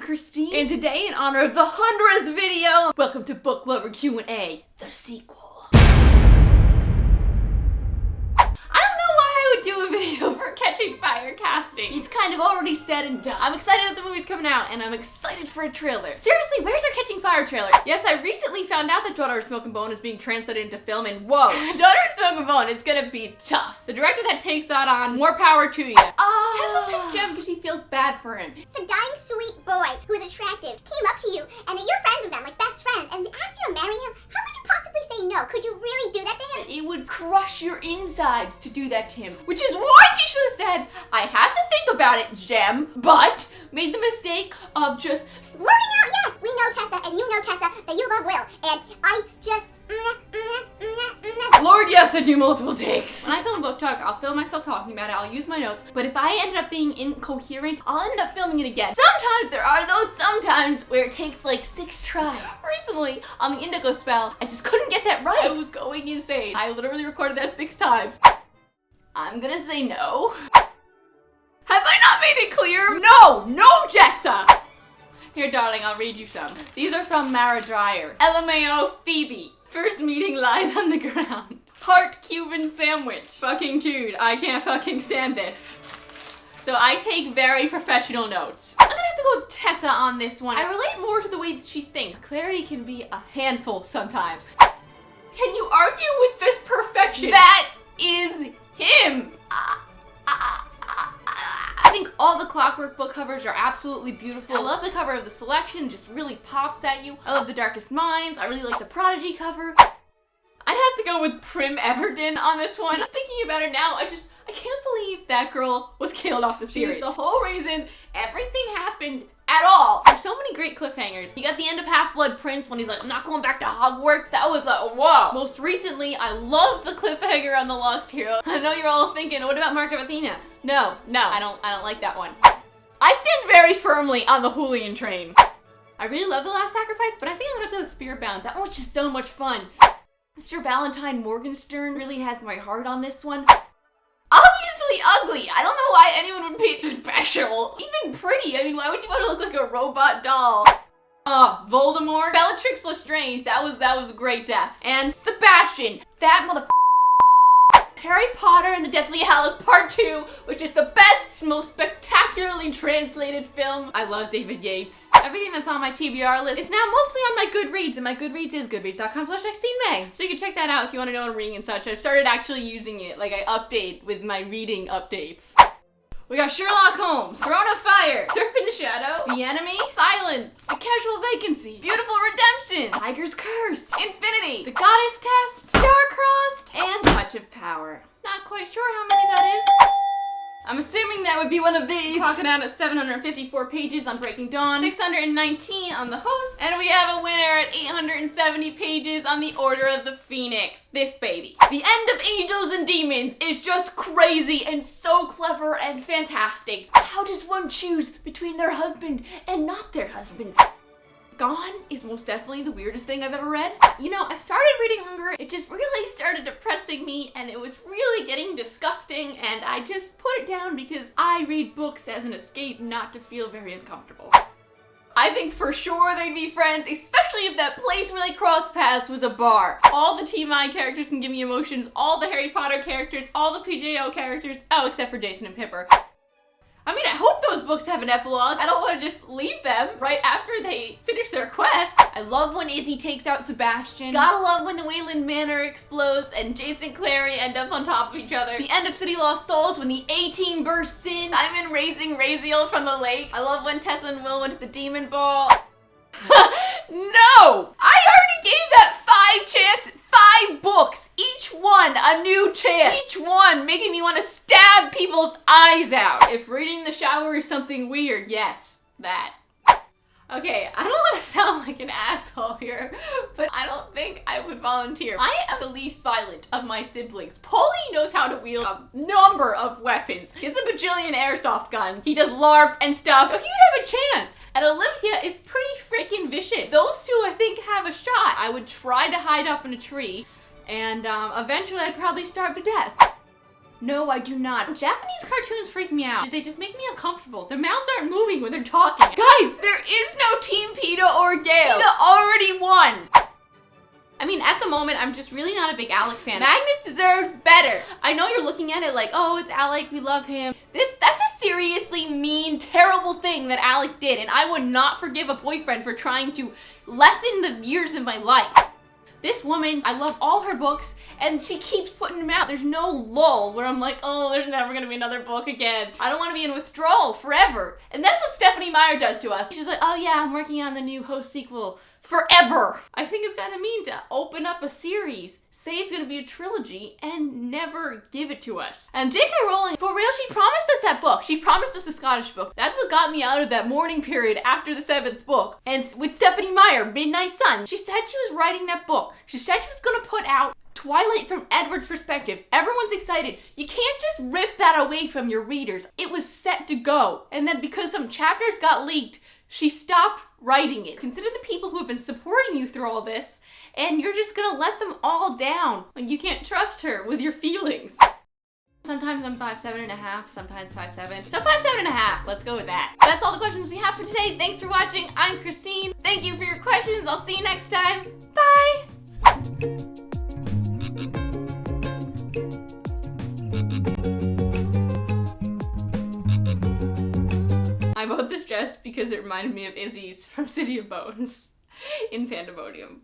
Christine, and today, in honor of the 100th video, welcome to Book Lover Q&A, the sequel. Do a video for Catching Fire casting. It's kind of already said and done. I'm excited that the movie's coming out, and I'm excited for a trailer. Seriously, where's our Catching Fire trailer? Yes, I recently found out that Daughter of Smoke and Bone is being translated into film, and whoa, Daughter of Smoke and Bone is gonna be tough. The director that takes that on, more power to you. Tessa picked Jem because she feels bad for him. The dying sweet boy who's attractive came up to you, and that you're friends with them, like best friends, and asked you to marry him. How could you possibly say no? Could you really do that to him? It would crush your insides to do that to him. Which is why she should have said, I have to think about it, Jem, but made the mistake of just blurting out, yes, we know Tessa, and you know Tessa, that you love Will, and I just, Lord, yes, I do multiple takes. When I film a book talk, I'll film myself talking about it, I'll use my notes, but if I ended up being incoherent, I'll end up filming it again. Sometimes there are those sometimes where it takes like 6 tries. Recently, on the Indigo spell, I just couldn't get that right. I was going insane. I literally recorded that 6 times. I'm gonna say no. Have I not made it clear? No, Jessa! Here, darling, I'll read you some. These are from Mara Dreyer. LMAO Phoebe. First meeting lies on the ground. Heart Cuban sandwich. Fucking dude, I can't fucking stand this. So I take very professional notes. I'm gonna have to go with Tessa on this one. I relate more to the way that she thinks. Clarity can be a handful sometimes. Can you argue with this perfection? That is him. I think all the Clockwork book covers are absolutely beautiful. I love the cover of The Selection, just really pops at you. I love The Darkest Minds. I really like the Prodigy cover. I'd have to go with Prim Everden on this one. Just thinking about it now, I can't believe that girl was killed off the series. She's the whole reason everything happened at all. There's so many great cliffhangers. You got the end of Half-Blood Prince when he's like, I'm not going back to Hogwarts. That was a whoa. Most recently, I love the cliffhanger on The Lost Hero. I know you're all thinking, what about Mark of Athena? No, I don't like that one. I stand very firmly on the Julian train. I really love The Last Sacrifice, but I think I'm gonna have to go with Spiritbound. That one was just so much fun. Mr. Valentine Morgenstern really has my heart on this one. Obviously ugly. I don't know why anyone would be special. Even pretty. I mean, why would you want to look like a robot doll? Voldemort. Bellatrix Lestrange. That was a great death. And Sebastian. That motherfucker. Harry Potter and the Deathly Hallows Part 2, which is the best, most spectacularly translated film. I love David Yates. Everything that's on my TBR list is now mostly on my Goodreads, and my Goodreads is goodreads.com/XTeenMay. So you can check that out if you want to know what I'm reading and such. I've started actually using it, like I update with my reading updates. We got Sherlock Holmes, Throne of Fire, Serpent Shadow, The Enemy, Silence, The Casual Vacancy, Beautiful Redemption, Tiger's Curse, Infinity, The Goddess Test, Star-Crossed, and Touch of Power. Not quite sure how many that is. I'm assuming that would be one of these. Talking out at 754 pages on Breaking Dawn, 619 on The Host, and we have a winner at 870 pages on The Order of the Phoenix. This baby. The End of Angels and Demons is just crazy and so clever and fantastic. How does one choose between their husband and not their husband? Gone is most definitely the weirdest thing I've ever read. You know, I started reading Hunger, it just really started depressing me, and it was really getting disgusting, and I just put it down because I read books as an escape, not to feel very uncomfortable. I think for sure they'd be friends, especially if that place where they crossed paths was a bar. All the Team I characters can give me emotions, all the Harry Potter characters, all the PJO characters, oh, except for Jason and Pipper. I mean, I hope those books have an epilogue. I don't want to just leave them right after they finish their quest. I love when Izzy takes out Sebastian. Gotta love when the Wayland Manor explodes and Jason and Clary end up on top of each other. The end of City Lost Souls when the A-Team bursts in. Simon raising Raziel from the lake. I love when Tessa and Will went to the Demon Ball. No! I already gave that 5 chances. 5 books, each one a new chance, each one making me want to stab people's eyes out. If reading the shower is something weird, yes, that. Okay, I don't want to sound like an asshole here, but I don't think I would volunteer. I am the least violent of my siblings. Paulie knows how to wield a number of weapons. He has a bajillion airsoft guns. He does LARP and stuff, so he'd have a chance. And Olivia is pretty freaking vicious. Those two, I think, have a shot. I would try to hide up in a tree, and eventually I'd probably starve to death. No, I do not. Japanese cartoons freak me out. They just make me uncomfortable. Their mouths aren't moving when they're talking. Guys, there is no Team Peta or Gale. Peta already won. I mean, at the moment, I'm just really not a big Alec fan. Magnus deserves better. I know you're looking at it like, oh, it's Alec, we love him. That's a seriously mean, terrible thing that Alec did, and I would not forgive a boyfriend for trying to lessen the years of my life. This woman, I love all her books, and she keeps putting them out. There's no lull where I'm like, oh, there's never gonna be another book again. I don't wanna be in withdrawal forever. And that's what Stephanie Meyer does to us. She's like, oh yeah, I'm working on the new Host sequel forever. I think it's kind of mean to open up a series, say it's gonna be a trilogy, and never give it to us. And J.K. Rowling, for real, she promised us that book. She promised us the Scottish book. That's what got me out of that mourning period after the 7th book. And with Stephanie Meyer, Midnight Sun, she said she was writing that book. She said she was gonna put out Twilight from Edward's perspective. Everyone's excited. You can't just rip that away from your readers. It was set to go. And then because some chapters got leaked, she stopped writing it. Consider the people who have been supporting you through all this, and you're just gonna let them all down. Like, you can't trust her with your feelings. Sometimes I'm 5'7.5", sometimes 5'7". So 5'7.5", let's go with that. That's all the questions we have for today. Thanks for watching. I'm Christine. Thank you for your questions. I'll see you next time. Bye! I bought this dress because it reminded me of Izzy's from City of Bones in Pandemonium.